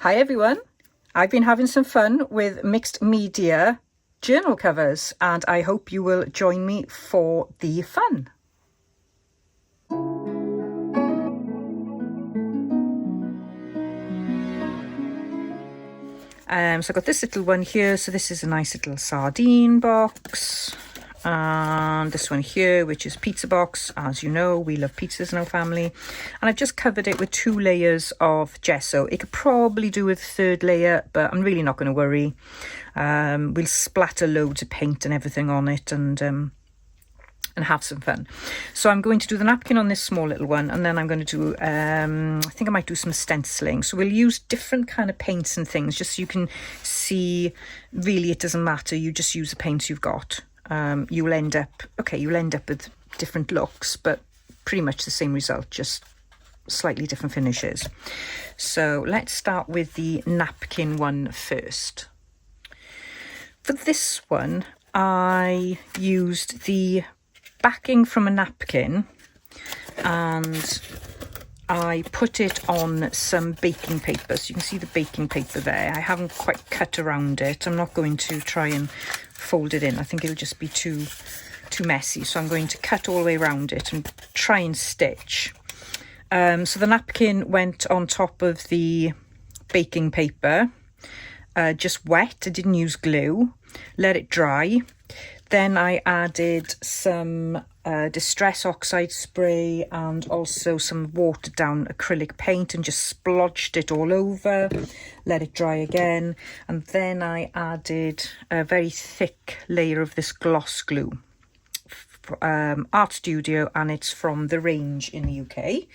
Hi everyone, I've been having some fun with mixed media journal covers and I hope you will join me for the fun. So I've got this little one here, so this is a nice little sardine box. And this one here, which is pizza box. As you know, we love pizzas in our family, and I've just covered it with 2 layers of gesso. It could probably do with a 3rd layer, but I'm really not going to worry. We'll splatter loads of paint and everything on it and have some fun. So I'm going to do the napkin on this small little one, and then I'm going to do I think I might do some stenciling. So we'll use different kind of paints and things just so you can see. Really, it doesn't matter, you just use the paints you've got. You'll end up with different looks, but pretty much the same result, just slightly different finishes. So let's start with the napkin one first. For this one, I used the backing from a napkin and I put it on some baking paper. So you can see the baking paper there. I haven't quite cut around it. I'm not going to try and fold it in. I think it'll just be too messy. So I'm going to cut all the way around it and try and stitch. So the napkin went on top of the baking paper, just wet. I didn't use glue. Let it dry. Then I added some Distress Oxide spray and also some watered down acrylic paint and just splodged it all over. Let it dry again. And then I added a very thick layer of this gloss glue. Art Studio, and it's from The Range in the UK.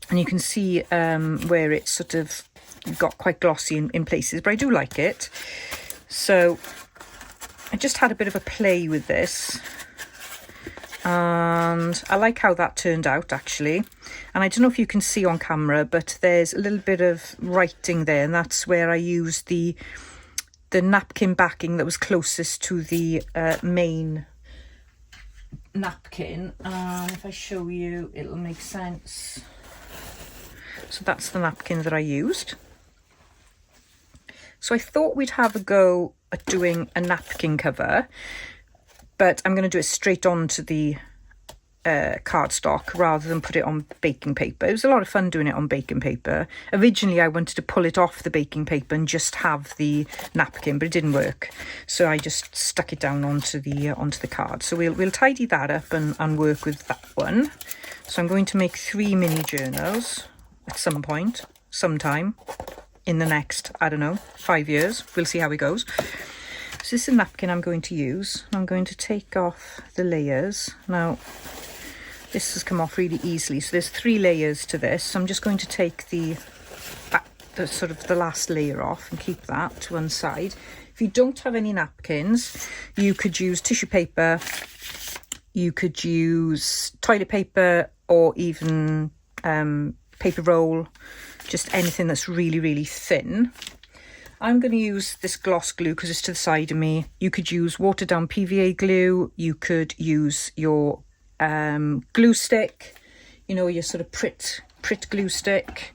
And you can see where it's sort of got quite glossy in places, but I do like it. So I just had a bit of a play with this and I like how that turned out actually. And I don't know if you can see on camera, but there's a little bit of writing there, and that's where I used the napkin backing that was closest to the main napkin. And if I show you, it'll make sense. So that's the napkin that I used. So I thought we'd have a go at doing a napkin cover, but I'm going to do it straight onto the cardstock rather than put it on baking paper. It was a lot of fun doing it on baking paper. Originally I wanted to pull it off the baking paper and just have the napkin, but it didn't work. So I just stuck it down onto the card. So we'll tidy that up and work with that one. So I'm going to make 3 mini journals at some point, sometime in the next, I don't know, 5 years. We'll see how it goes. So this is a napkin I'm going to use. I'm going to take off the layers. Now, this has come off really easily. So there's 3 layers to this. So I'm just going to take the sort of the last layer off and keep that to one side. If you don't have any napkins, you could use tissue paper. You could use toilet paper or even paper roll. Just anything that's really, really thin. I'm going to use this gloss glue because it's to the side of me. You could use watered down PVA glue. You could use your glue stick, you know, your sort of Prit glue stick.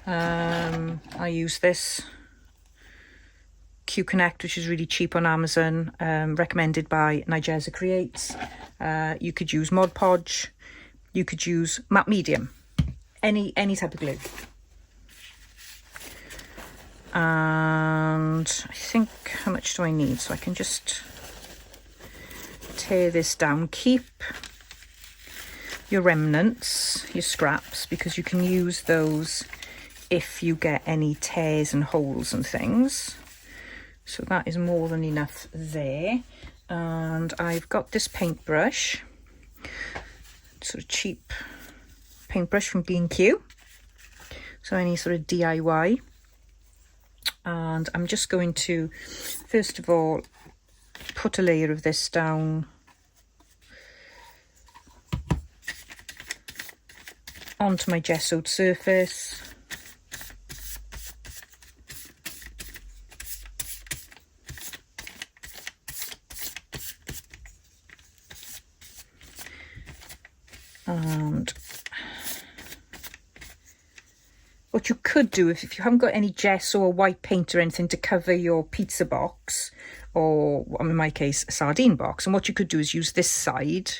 I use this Q-Connect, which is really cheap on Amazon, recommended by Nigeza Creates. You could use Mod Podge. You could use matte medium, any type of glue. And I think, how much do I need? So I can just tear this down. Keep your remnants, your scraps, because you can use those if you get any tears and holes and things. So that is more than enough there. And I've got this paintbrush, sort of cheap paintbrush from B&Q. So any sort of DIY. And I'm just going to, first of all, put a layer of this down onto my gessoed surface. And what you could do, if you haven't got any gesso or white paint or anything to cover your pizza box, or in my case a sardine box, and what you could do is use this side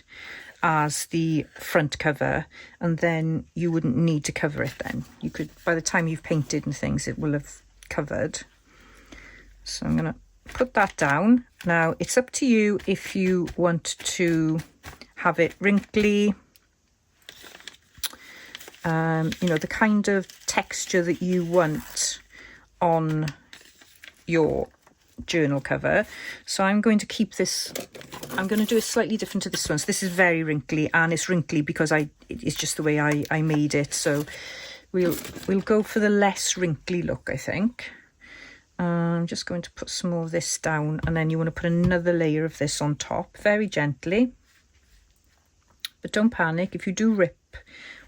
as the front cover, and then you wouldn't need to cover it then. You could, by the time you've painted and things, it will have covered. So I'm going to put that down. Now it's up to you if you want to have it wrinkly, you know, the kind of texture that you want on your journal cover. So I'm going to keep this, I'm going to do it slightly different to this one. So this is very wrinkly, and it's wrinkly because it's just the way I made it. So we'll go for the less wrinkly look, I think. I'm just going to put some more of this down, and then you want to put another layer of this on top very gently. But don't panic. If you do rip,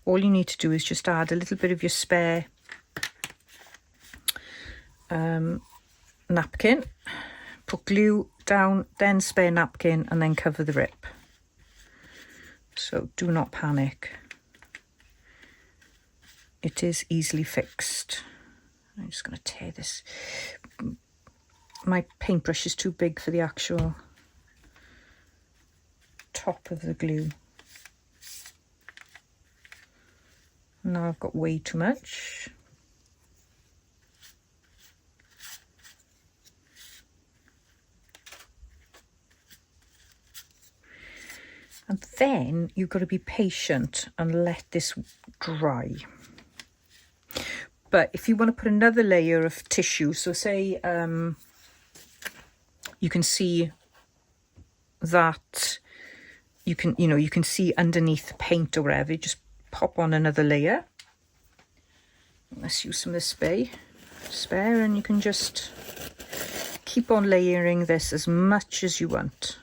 all you need to do is just add a little bit of your spare napkin, put glue down, then spare napkin, and then cover the rip. So do not panic. It is easily fixed. I'm just going to tear this. My paintbrush is too big for the actual top of the glue. Now I've got way too much. And then you've got to be patient and let this dry. But if you want to put another layer of tissue, so say you can see that you can see underneath the paint or whatever, you just pop on another layer. Let's use some of this spare, and you can just keep on layering this as much as you want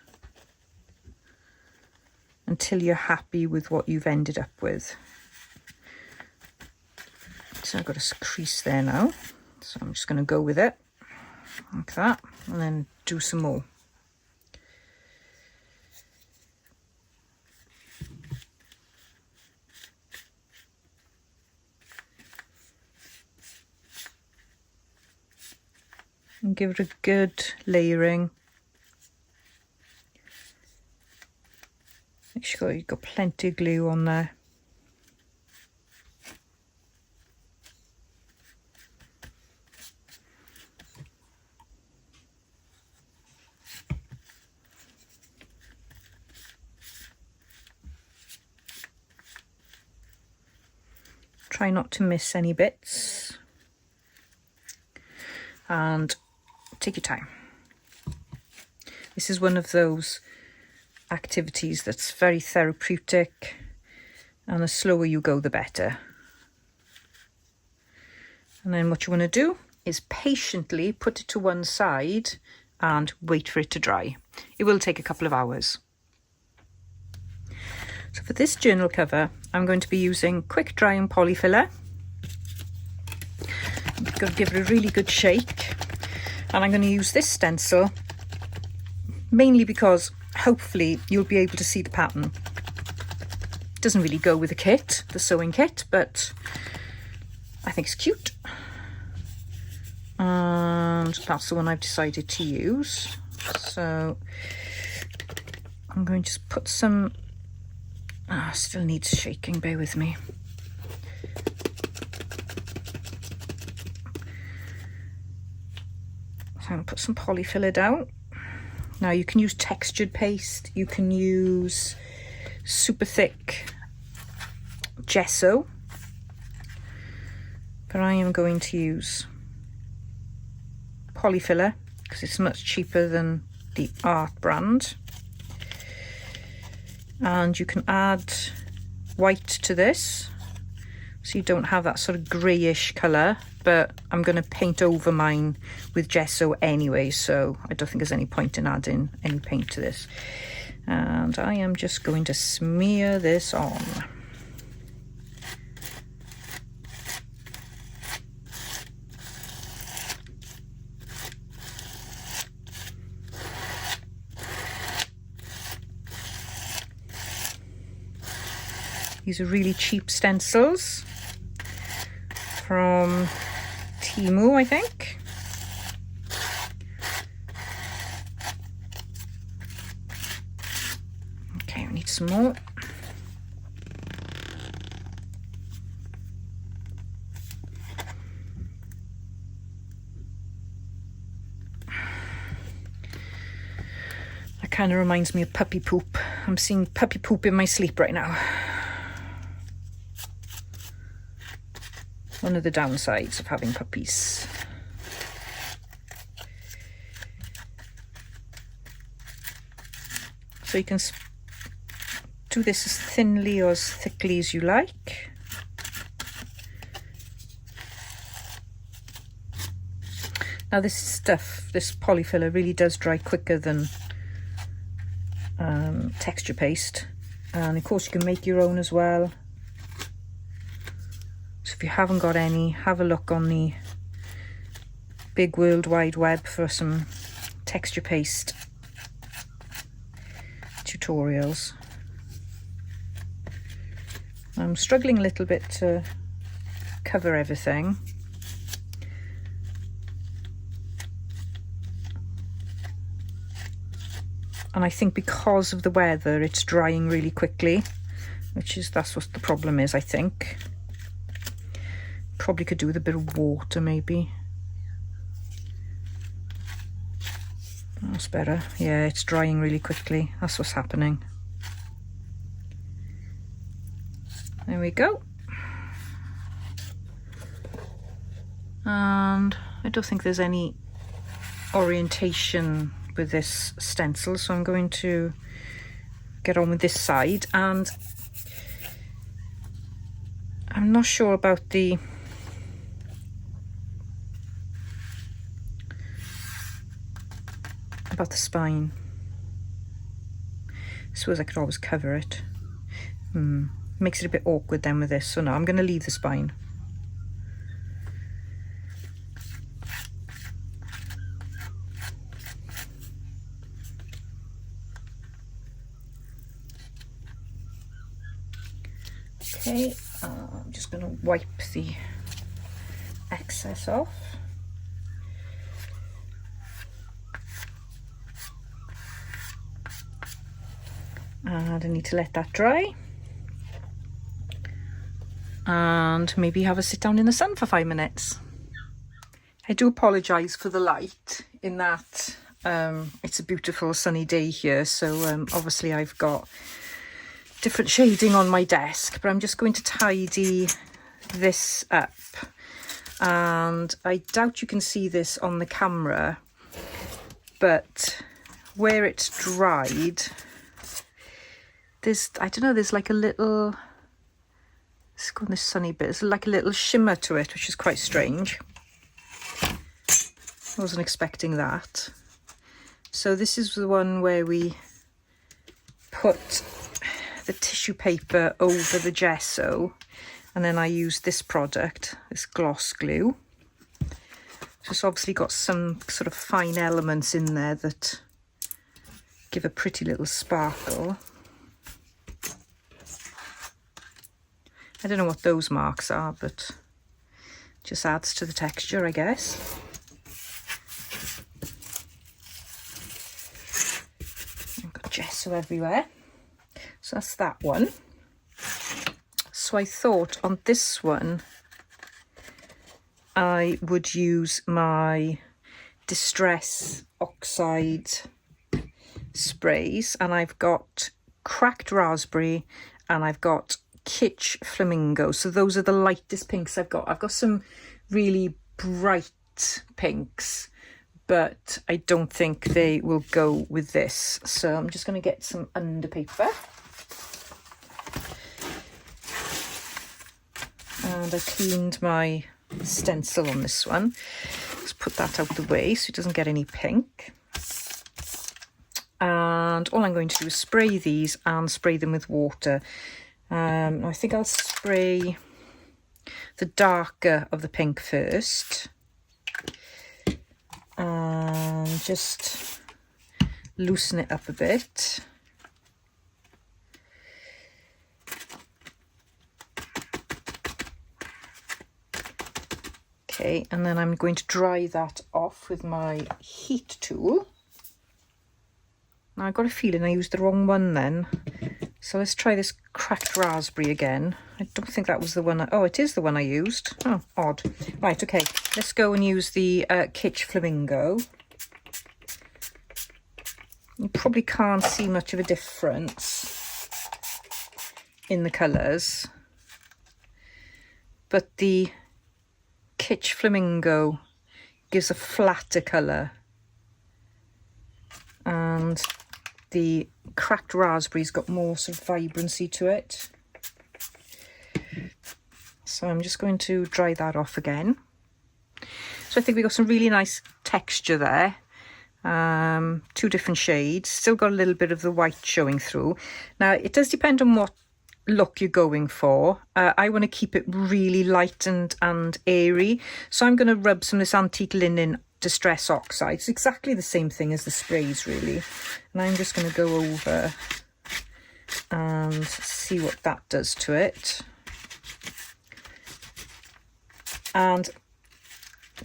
until you're happy with what you've ended up with. So I've got a crease there now, so I'm just going to go with it like that, and then do some more. And give it a good layering. Make sure you've got plenty of glue on there. Try not to miss any bits, and take your time. This is one of those activities that's very therapeutic, and the slower you go, the better. And then what you want to do is patiently put it to one side and wait for it to dry. It will take a couple of hours. So for this journal cover, I'm going to be using quick drying polyfiller. I've got to give it a really good shake, and I'm going to use this stencil mainly because hopefully you'll be able to see the pattern. It doesn't really go with the kit, the sewing kit, but I think it's cute, and that's the one I've decided to use. So I'm going to just put some, still needs shaking, bear with me. So I'm going to put some polyfiller down. Now you can use textured paste, you can use super thick gesso, but I am going to use polyfiller because it's much cheaper than the Art brand. And you can add white to this, so you don't have that sort of greyish colour, but I'm going to paint over mine with gesso anyway, so I don't think there's any point in adding any paint to this. And I am just going to smear this on. These are really cheap stencils from Temu, I think. Okay, we need some more. That kind of reminds me of puppy poop. I'm seeing puppy poop in my sleep right now. One of the downsides of having puppies. So you can do this as thinly or as thickly as you like. Now this stuff, this polyfiller, really does dry quicker than texture paste, and of course you can make your own as well. So if you haven't got any, have a look on the big world wide web for some texture paste tutorials. I'm struggling a little bit to cover everything. And I think because of the weather, it's drying really quickly, that's what the problem is, I think. Probably could do with a bit of water, maybe. That's better. Yeah, it's drying really quickly. That's what's happening. There we go. And I don't think there's any orientation with this stencil, so I'm going to get on with this side. And I'm not sure about the spine. I suppose I could always cover it. Makes it a bit awkward then with this, so no, I'm going to leave the spine. Okay, I'm just going to wipe the excess off. And I need to let that dry. And maybe have a sit down in the sun for 5 minutes. I do apologise for the light in that it's a beautiful sunny day here, so obviously I've got different shading on my desk, but I'm just going to tidy this up. And I doubt you can see this on the camera, but where it's dried, there's, I don't know, there's like a little, let's go on this sunny bit, there's like a little shimmer to it, which is quite strange. I wasn't expecting that. So this is the one where we put the tissue paper over the gesso, and then I use this product, this gloss glue. So it's obviously got some sort of fine elements in there that give a pretty little sparkle. I don't know what those marks are, but just adds to the texture, I guess. I've got gesso everywhere. So that's that one. So I thought on this one I would use my Distress Oxide sprays, and I've got cracked raspberry and I've got kitsch flamingo. So those are the lightest pinks I've got. I've got some really bright pinks, but I don't think they will go with this. So I'm just going to get some under paper. And I cleaned my stencil on this one. Let's put that out the way so it doesn't get any pink. And all I'm going to do is spray these and spray them with water. I think I'll spray the darker of the pink first. And just loosen it up a bit. Okay, and then I'm going to dry that off with my heat tool. Now I've got a feeling I used the wrong one then. So let's try this cracked raspberry again. I don't think that was the one. Oh, it is the one I used. Oh, odd. Right, okay. Let's go and use the Kitsch Flamingo. You probably can't see much of a difference in the colours. But the Kitsch Flamingo gives a flatter colour. And the cracked raspberry's got more sort of vibrancy to it. So I'm just going to dry that off again. So I think we got some really nice texture there. 2 different shades. Still got a little bit of the white showing through. Now it does depend on what look you're going for. I want to keep it really light and airy. So I'm going to rub some of this antique linen Distress Oxide. It's exactly the same thing as the sprays really, and I'm just going to go over and see what that does to it. And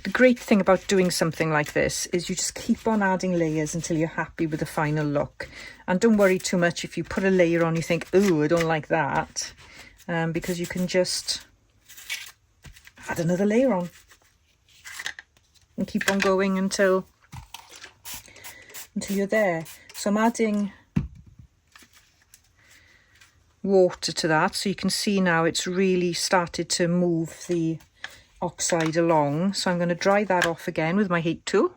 the great thing about doing something like this is you just keep on adding layers until you're happy with the final look, and don't worry too much if you put a layer on you think, oh, I don't like that, because you can just add another layer on and keep on going until you're there. So I'm adding water to that, so you can see now it's really started to move the oxide along. So I'm going to dry that off again with my heat tool.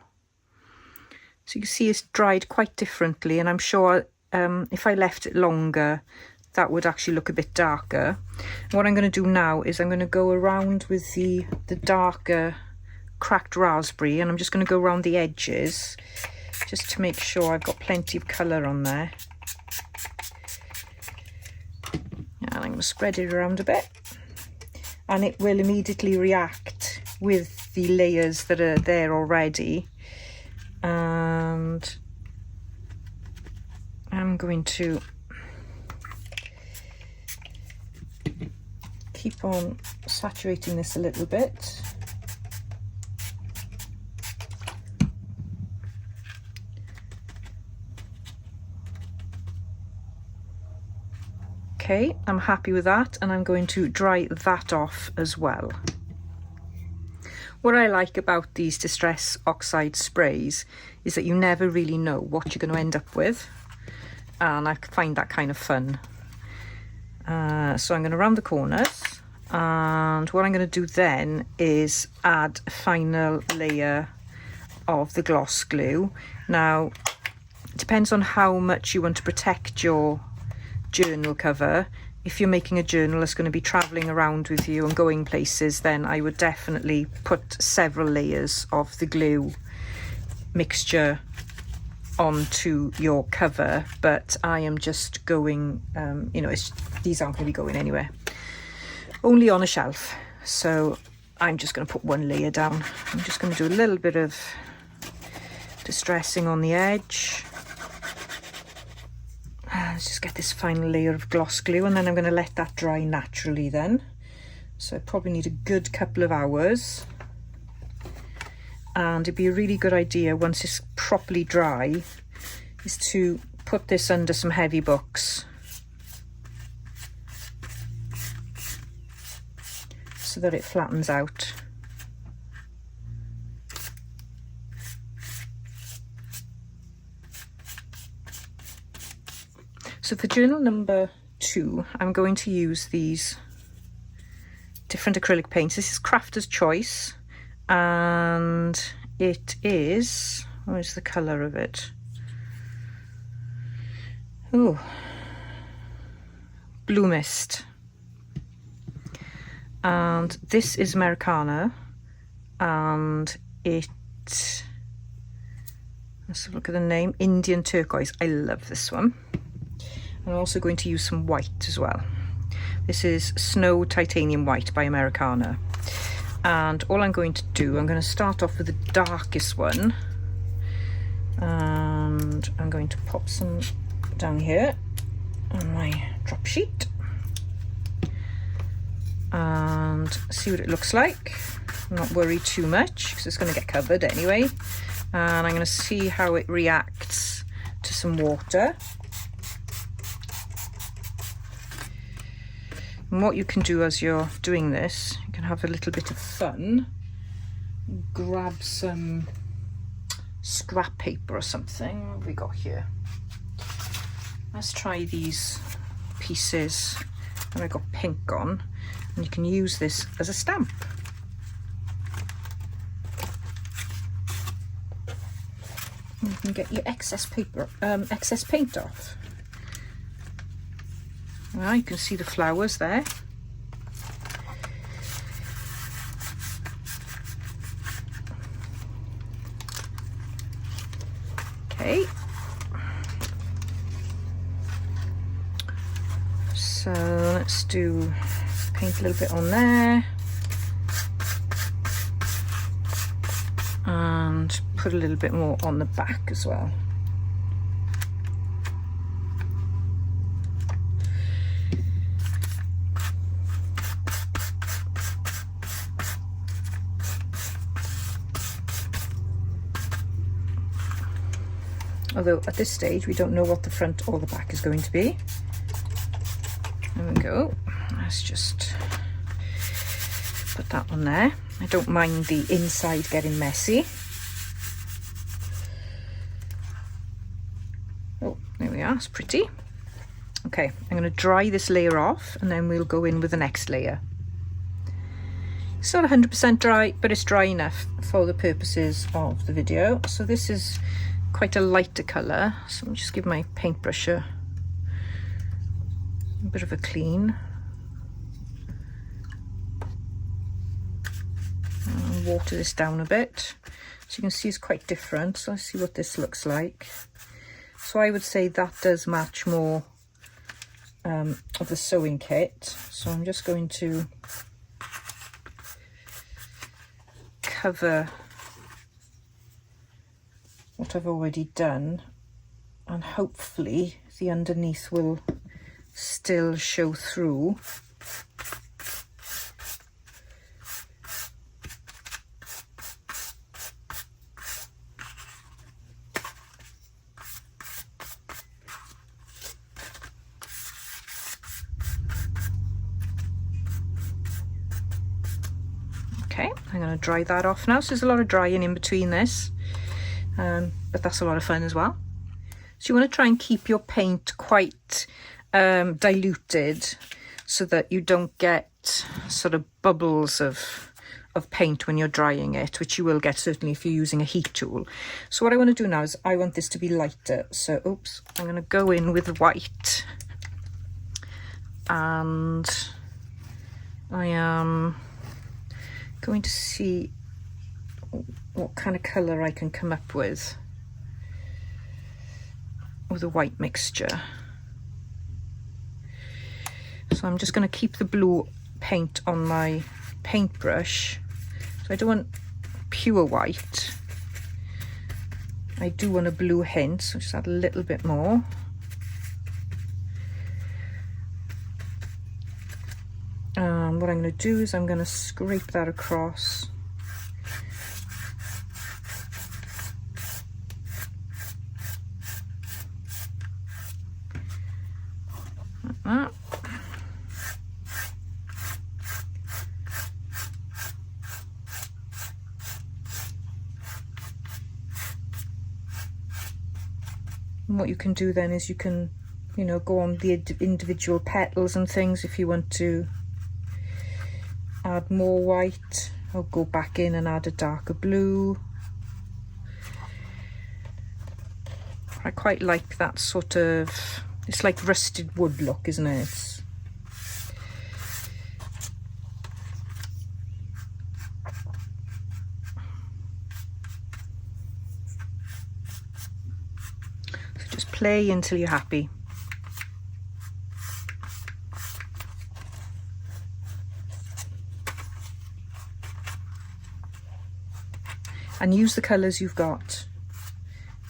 So you can see it's dried quite differently, and I'm sure if I left it longer that would actually look a bit darker. What I'm going to do now is I'm going to go around with the darker cracked raspberry, and I'm just going to go around the edges just to make sure I've got plenty of colour on there. And I'm going to spread it around a bit, and it will immediately react with the layers that are there already. And I'm going to keep on saturating this a little bit. Okay, I'm happy with that, and I'm going to dry that off as well. What I like about these Distress Oxide sprays is that you never really know what you're going to end up with, and I find that kind of fun. So I'm going to round the corners, and what I'm going to do then is add a final layer of the gloss glue. Now, it depends on how much you want to protect your journal cover. If you're making a journal that's going to be traveling around with you and going places, then I would definitely put several layers of the glue mixture onto your cover. But I am just going, you know, these aren't going to be going anywhere, only on a shelf. So I'm just going to put one layer down. I'm just going to do a little bit of distressing on the edge. Let's just get this final layer of gloss glue, and then I'm going to let that dry naturally then. So I probably need a good couple of hours, and it'd be a really good idea once it's properly dry is to put this under some heavy books so that it flattens out. So for journal number 2, I'm going to use these different acrylic paints. This is Crafter's Choice, and it is, where's the colour of it? Ooh, Blue Mist. And this is Americana, and it, let's have a look at the name, Indian Turquoise. I love this one. I'm also going to use some white as well. This is Snow Titanium White by Americana. And all I'm going to do, I'm going to start off with the darkest one. And I'm going to pop some down here on my drop sheet. And see what it looks like. not worry too much because it's going to get covered anyway. And I'm going to see how it reacts to some water. And what you can do as you're doing this, you can have a little bit of fun. Grab some scrap paper or something. What have we got here? Let's try these pieces that I got pink on, and you can use this as a stamp. You can get your excess paper, excess paint off. Well, you can see the flowers there. Okay. So let's do paint a little bit on there. And put a little bit more on the back as well. Although at this stage we don't know what the front or the back is going to be. There we go. Let's just put that on there. I don't mind the inside getting messy. Oh, there we are, it's pretty. Okay, I'm going to dry this layer off and then we'll go in with the next layer. It's not 100% dry, but it's dry enough for the purposes of the video. So this is quite a lighter colour, so I'll just give my paintbrush a bit of a clean. And water this down a bit. So you can see it's quite different. So let's see what this looks like. So I would say that does match more of the sewing kit. So I'm just going to cover what I've already done, and hopefully the underneath will still show through. Okay, I'm going to dry that off now. So there's a lot of drying in between this. But that's a lot of fun as well. So you want to try and keep your paint quite diluted so that you don't get sort of bubbles of paint when you're drying it, which you will get certainly if you're using a heat tool. So what I want to do now is I want this to be lighter. So oops, I'm going to go in with white, and I am going to see what kind of colour I can come up with a white mixture. So I'm just going to keep the blue paint on my paintbrush. So I don't want pure white. I do want a blue hint, so just add a little bit more. And what I'm going to do is I'm going to scrape that across. Like that. And what you can do then is you can, you know, go on the individual petals and things if you want to add more white, or go back in and add a darker blue. I quite like that sort of, it's like rusted wood look, isn't it? So just play until you're happy. And use the colours you've got.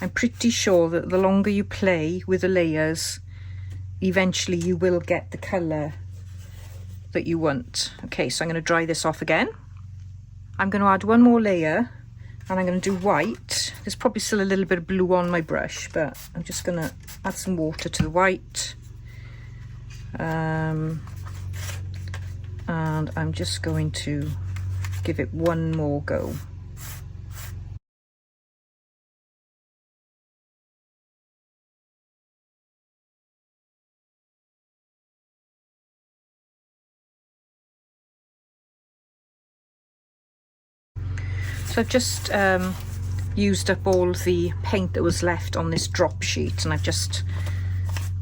I'm pretty sure that the longer you play with the layers, eventually you will get the colour that you want. Okay, so I'm going to dry this off again. I'm going to add one more layer, and I'm going to do white. There's probably still a little bit of blue on my brush, but I'm just going to add some water to the white. And I'm just going to give it one more go. So I've just used up all the paint that was left on this drop sheet, and I've just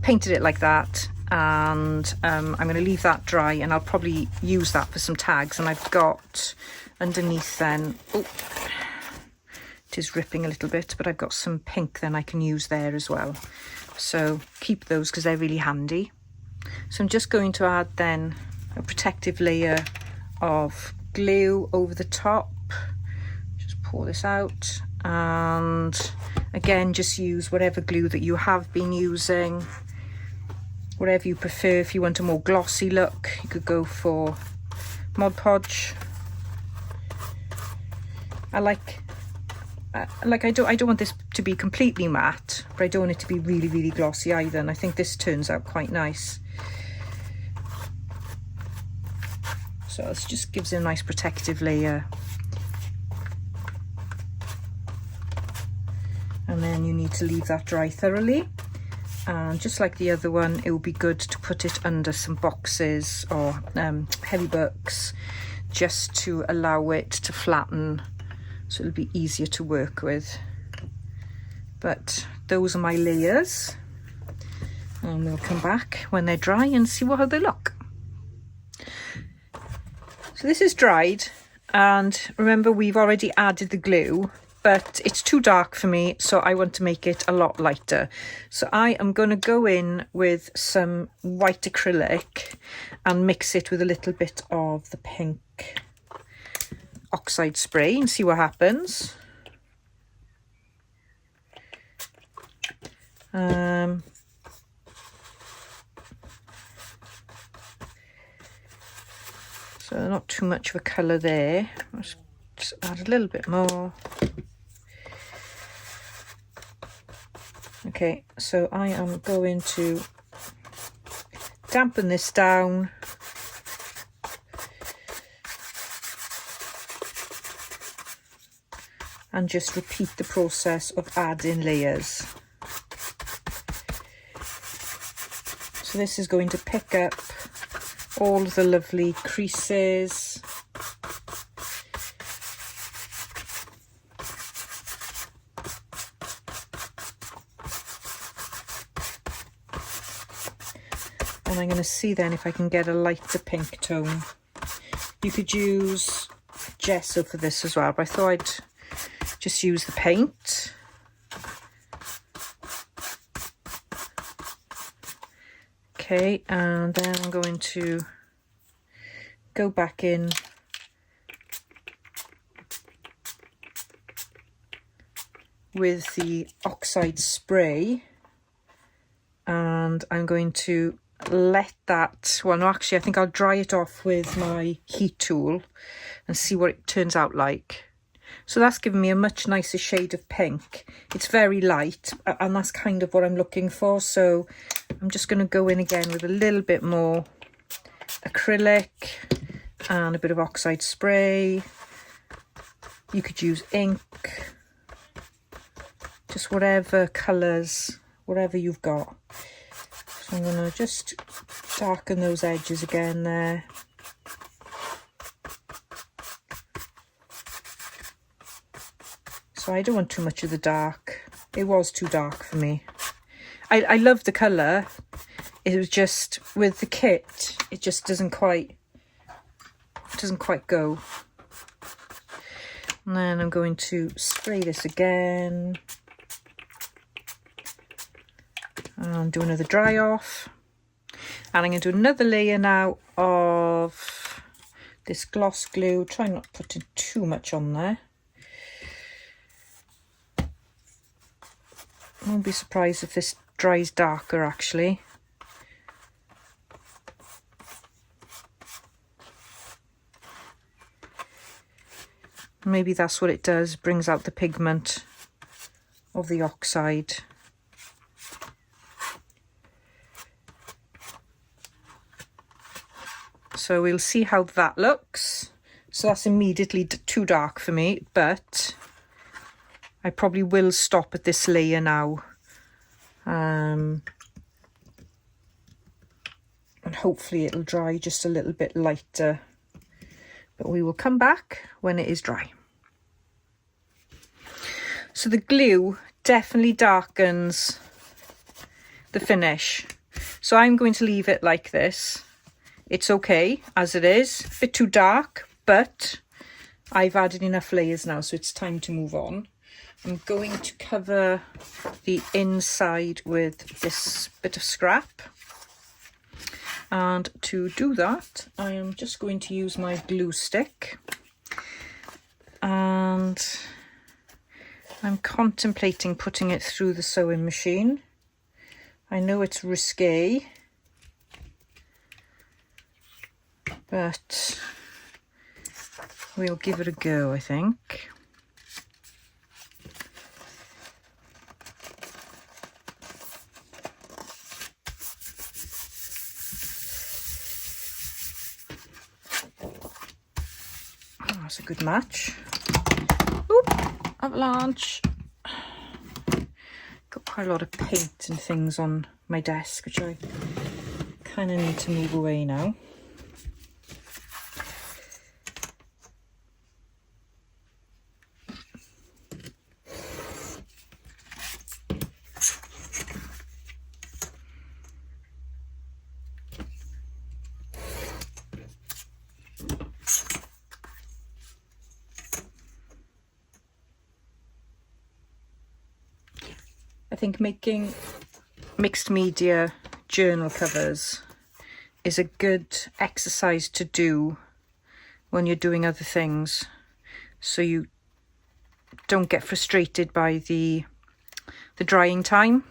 painted it like that, and I'm going to leave that dry, and I'll probably use that for some tags. And I've got underneath then, oh, it is ripping a little bit, but I've got some pink then I can use there as well, so keep those because they're really handy. So I'm just going to add then a protective layer of glue over the top. Pour this out, and again just use whatever glue that you have been using, whatever you prefer. If you want a more glossy look, you could go for Mod Podge. I don't want this to be completely matte, but I don't want it to be really glossy either, and I think this turns out quite nice. So this just gives it a nice protective layer. And then you need to leave that dry thoroughly, and just like the other one, it will be good to put it under some boxes or heavy books, just to allow it to flatten, so it'll be easier to work with. But those are my layers, and we'll come back when they're dry and see how they look. So this is dried, and remember we've already added the glue, but it's too dark for me, so I want to make it a lot lighter. So I am going to go in with some white acrylic and mix it with a little bit of the pink oxide spray and see what happens. So not too much of a colour there. Let's just add a little bit more. Okay, so I am going to dampen this down. And just repeat the process of adding layers. So this is going to pick up all the lovely creases. And I'm going to see then if I can get a lighter pink tone. You could use gesso for this as well, but I thought I'd just use the paint. Okay, and then I'm going to go back in with the oxide spray, and I'm going to let that, well no, actually I think I'll dry it off with my heat tool and see what it turns out like. So that's given me a much nicer shade of pink. It's very light, and that's kind of what I'm looking for. So I'm just going to go in again with a little bit more acrylic and a bit of oxide spray. You could use ink, just whatever colours, whatever you've got. So I'm going to just darken those edges again there. So I don't want too much of the dark. It was too dark for me. I love the colour. It was just with the kit, it just doesn't quite go. And then I'm going to spray this again and do another dry off. And I'm going to do another layer now of this gloss glue. Try not putting too much on there. I won't be surprised if this dries darker actually. Maybe that's what it does, brings out the pigment of the oxide. So we'll see how that looks. So that's immediately too dark for me, but I probably will stop at this layer now. And hopefully it'll dry just a little bit lighter. But we will come back when it is dry. So the glue definitely darkens the finish. So I'm going to leave it like this. It's okay as it is. A bit too dark, but I've added enough layers now, so it's time to move on. I'm going to cover the inside with this bit of scrap. And to do that, I am just going to use my glue stick. And I'm contemplating putting it through the sewing machine. I know it's risque, but we'll give it a go, I think. Oh, that's a good match. Oop, avalanche. Got quite a lot of paint and things on my desk, which I kind of need to move away now. I think making mixed media journal covers is a good exercise to do when you're doing other things, so you don't get frustrated by the drying time.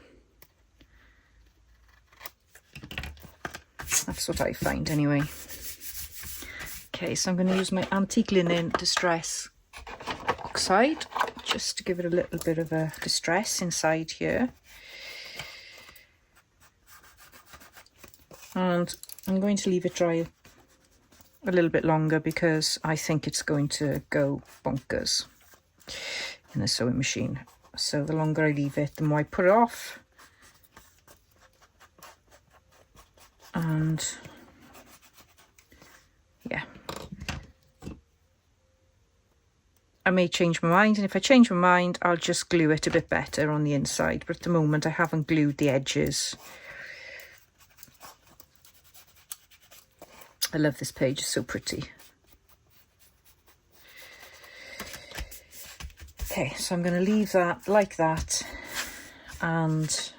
That's what I find anyway. Okay, so I'm going to use my antique linen Distress Oxide just to give it a little bit of a distress inside here. And I'm going to leave it dry a little bit longer because I think it's going to go bonkers in the sewing machine. So the longer I leave it, the more I put it off. And yeah, I may change my mind, and if I change my mind, I'll just glue it a bit better on the inside. But at the moment, I haven't glued the edges. I love this page, it's so pretty. Okay, so I'm going to leave that like that and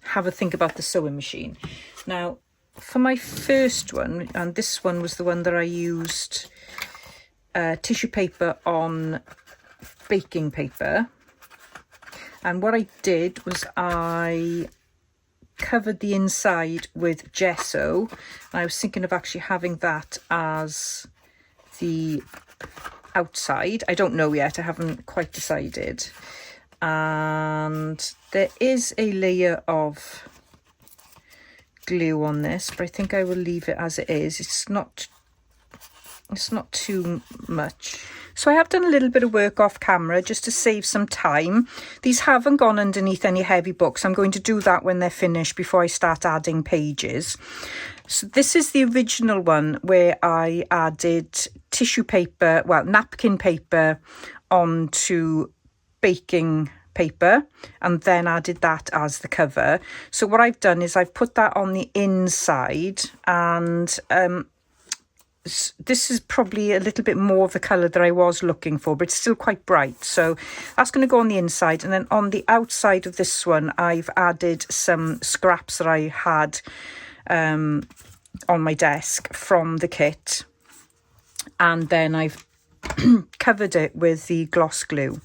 have a think about the sewing machine. Now, for my first one, and this one was the one that I used tissue paper on baking paper, and what I did was I covered the inside with gesso, and I was thinking of actually having that as the outside. I don't know yet, I haven't quite decided. And there is a layer of glue on this, but I think I will leave it as it is. It's not too much. So I have done a little bit of work off camera just to save some time. These haven't gone underneath any heavy books. I'm going to do that when they're finished before I start adding pages. So this is the original one where I added tissue paper, well, napkin paper onto baking paper and then added that as the cover. So what I've done is I've put that on the inside, and this is probably a little bit more of the colour that I was looking for, but it's still quite bright. So that's going to go on the inside. And then on the outside of this one, I've added some scraps that I had on my desk from the kit. And then I've covered it with the gloss glue.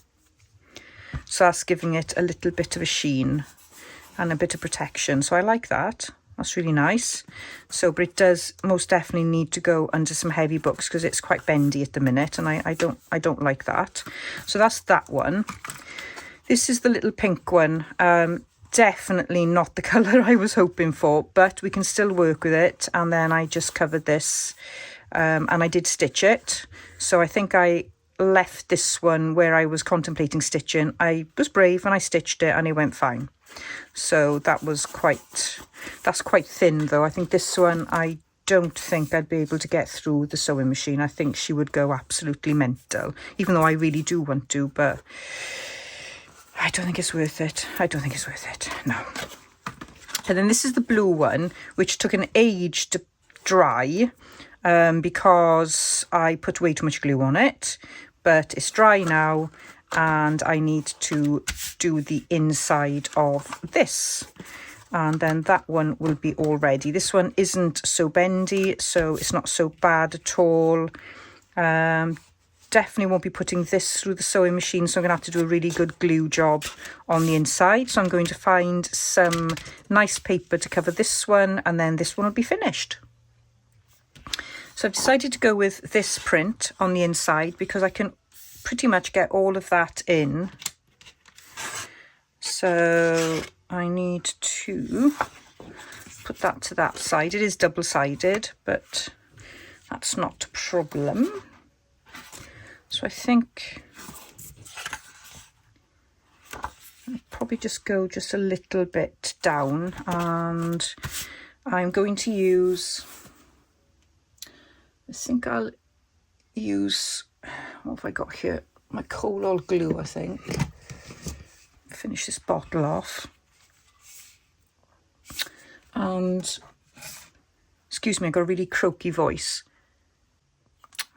So that's giving it a little bit of a sheen and a bit of protection. So I like that. That's really nice. So, but it does most definitely need to go under some heavy books because it's quite bendy at the minute, and I don't like that. So that's that one. This is the little pink one. Definitely not the colour I was hoping for, but we can still work with it. And then I just covered this, and I did stitch it. So I think I left this one where I was contemplating stitching. I was brave and I stitched it and it went fine. So that's quite thin though. I think this one, I don't think I'd be able to get through the sewing machine. I think she would go absolutely mental, even though I really do want to, but I don't think it's worth it. I don't think it's worth it, no. And then this is the blue one, which took an age to dry because I put way too much glue on it, but it's dry now. And I need to do the inside of this, and then that one will be all ready. This one isn't so bendy, so it's not so bad at all. Definitely won't be putting this through the sewing machine, so I'm going to have to do a really good glue job on the inside. So I'm going to find some nice paper to cover this one, and then this one will be finished. So I've decided to go with this print on the inside because I can pretty much get all of that in. So I need to put that to that side. It is double-sided, but that's not a problem. So I think I'll probably just go just a little bit down, and I'm going to use, I think I'll use, what have I got here? My Colol glue, I think. Finish this bottle off. And, excuse me, I've got a really croaky voice.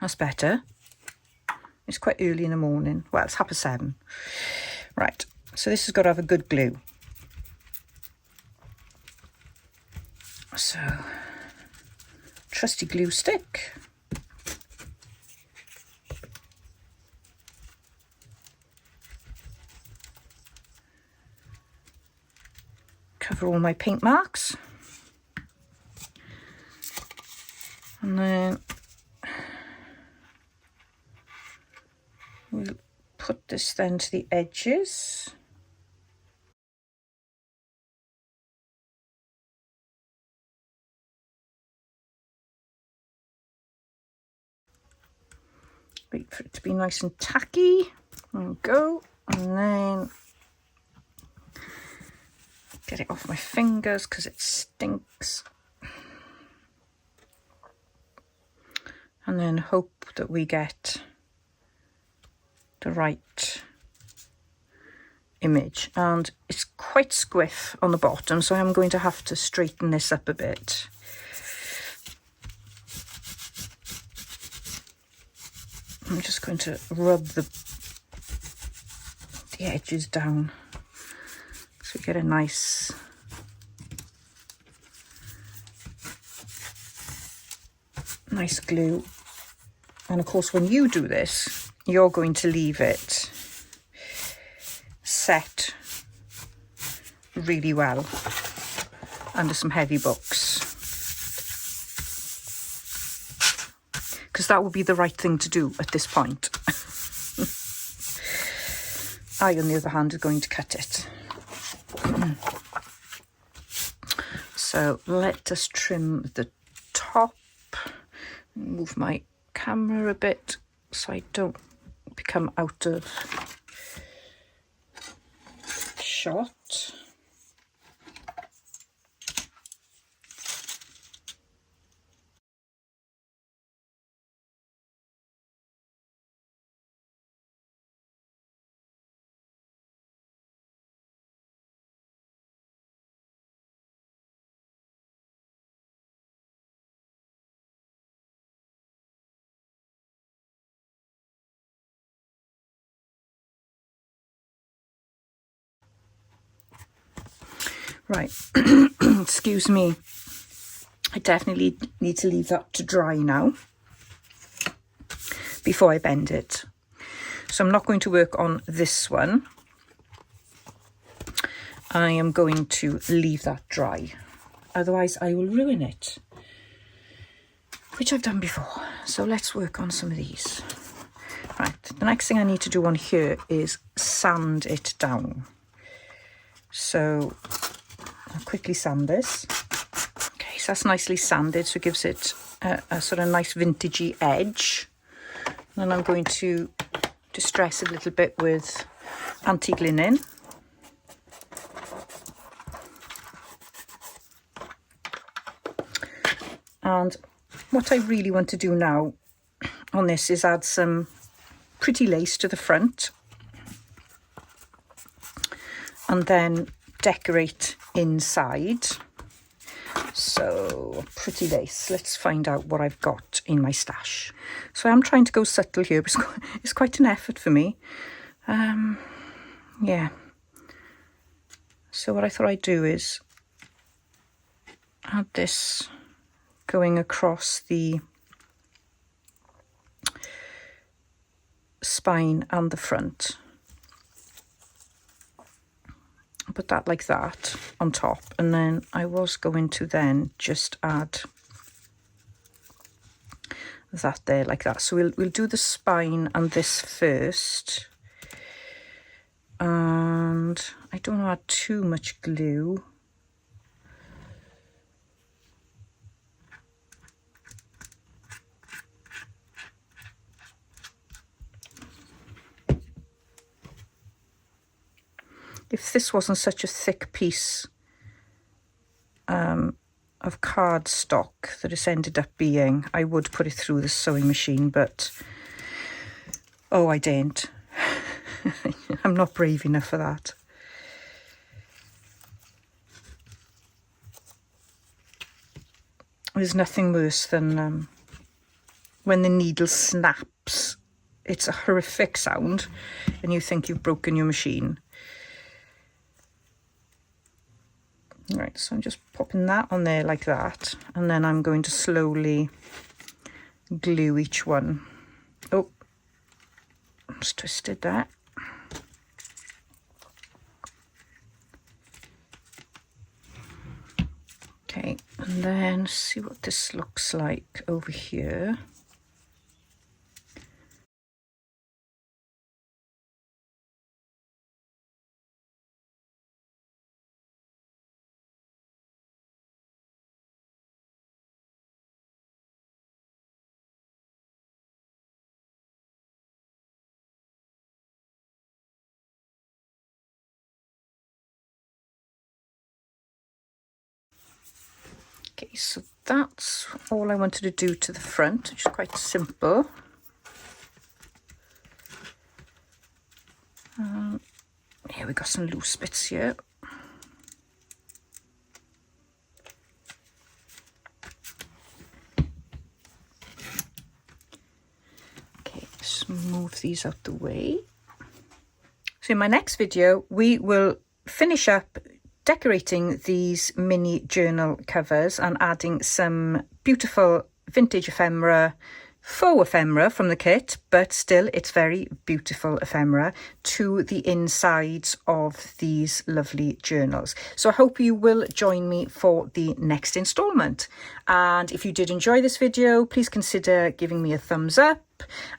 That's better. It's quite early in the morning. Well, it's 7:30. Right, so this has got to have a good glue. So, trusty glue stick. Cover all my paint marks, and then we'll put this then to the edges. Wait for it to be nice and tacky. There we go, and then get it off my fingers because it stinks. And then hope that we get the right image. And it's quite squiff on the bottom, so I'm going to have to straighten this up a bit. I'm just going to rub the edges down so we get a nice glue. And of course, when you do this, you're going to leave it set really well under some heavy books, because that would be the right thing to do at this point. I, on the other hand, are going to cut it. So let us trim the top. Move my camera a bit so I don't become out of shot. Right, excuse me. I definitely need to leave that to dry now before I bend it. So I'm not going to work on this one. I am going to leave that dry. otherwise I will ruin it, which I've done before. So let's work on some of these. Right, the next thing I need to do on here is sand it down. So I'll quickly sand this. Okay, so that's nicely sanded, so it gives it a sort of nice vintagey edge. And then I'm going to distress it a little bit with antique linen. And what I really want to do now on this is add some pretty lace to the front and then decorate inside. So pretty lace, let's find out what I've got in my stash. So I'm trying to go subtle here, but it's quite an effort for me. Yeah, so what I thought I'd do is add this going across the spine and the front. Put that like that on top, and then I was going to then just add that there like that. So we'll do the spine and this first, and I don't want to add too much glue. If this wasn't such a thick piece of cardstock that it's ended up being, I would put it through the sewing machine, but oh, I daren't. I'm not brave enough for that. There's nothing worse than when the needle snaps. It's a horrific sound and you think you've broken your machine. Right, so I'm just popping that on there like that, and then I'm going to slowly glue each one. Oh, I just twisted that. Okay, and then see what this looks like over here. Okay, so that's all I wanted to do to the front, which is quite simple. Here we got some loose bits here. Okay, just move these out the way. So in my next video, we will finish up decorating these mini journal covers and adding some beautiful vintage ephemera, faux ephemera from the kit, but still it's very beautiful ephemera, to the insides of these lovely journals. So I hope you will join me for the next installment. And if you did enjoy this video, please consider giving me a thumbs up.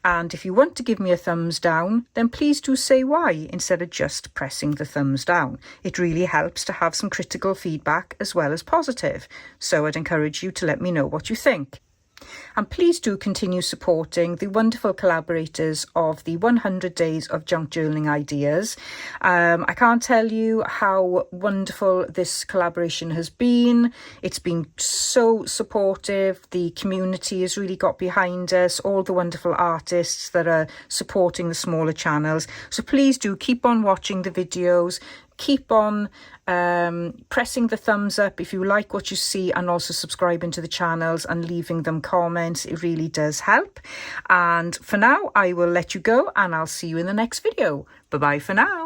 And if you want to give me a thumbs down, then please do say why instead of just pressing the thumbs down. It really helps to have some critical feedback as well as positive. So I'd encourage you to let me know what you think. And please do continue supporting the wonderful collaborators of the 100 Days of Junk Journaling Ideas. I can't tell you how wonderful this collaboration has been. It's been so supportive. The community has really got behind us, all the wonderful artists that are supporting the smaller channels. So please do keep on watching the videos. Keep on pressing the thumbs up if you like what you see, and also subscribing to the channels and leaving them comments. It really does help. And for now, I will let you go and I'll see you in the next video. Bye bye for now.